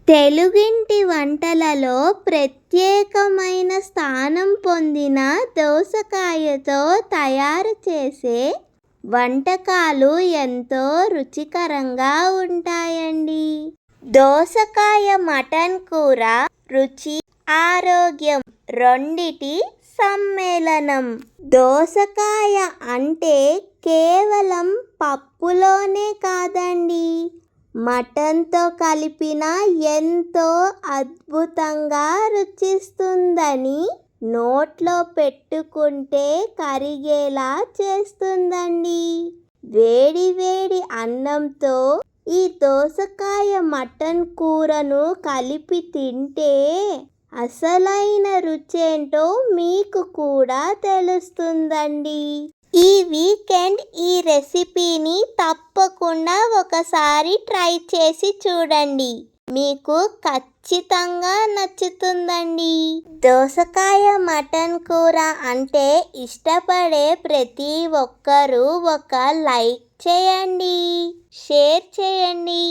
తెలుగింటి వంటలలో ప్రత్యేకమైన స్థానం పొందిన దోసకాయతో తయారు చేసే వంటకాలు ఎంతో రుచికరంగా ఉంటాయండి. దోసకాయ మటన్ కూర రుచి, ఆరోగ్యం రెండిటి సమ్మేళనం. దోసకాయ అంటే కేవలం పప్పులోనే కాదండి, మటన్తో కలిపిన ఎంతో అద్భుతంగా రుచిస్తుందని, నోట్లో పెట్టుకుంటే కరిగేలా చేస్తుందండి. వేడి వేడి అన్నంతో ఈ దోసకాయ మటన్ కూరను కలిపి తింటే అసలైన రుచేంటో మీకు కూడా తెలుస్తుందండి. ఈ వీకెండ్ ఈ రెసిపీని తప్పకుండా ఒకసారి ట్రై చేసి చూడండి. మీకు ఖచ్చితంగా నచ్చుతుందండి. దోసకాయ మటన్ కూర అంటే ఇష్టపడే ప్రతి ఒక్కరూ ఒక లైక్ చేయండి, షేర్ చేయండి.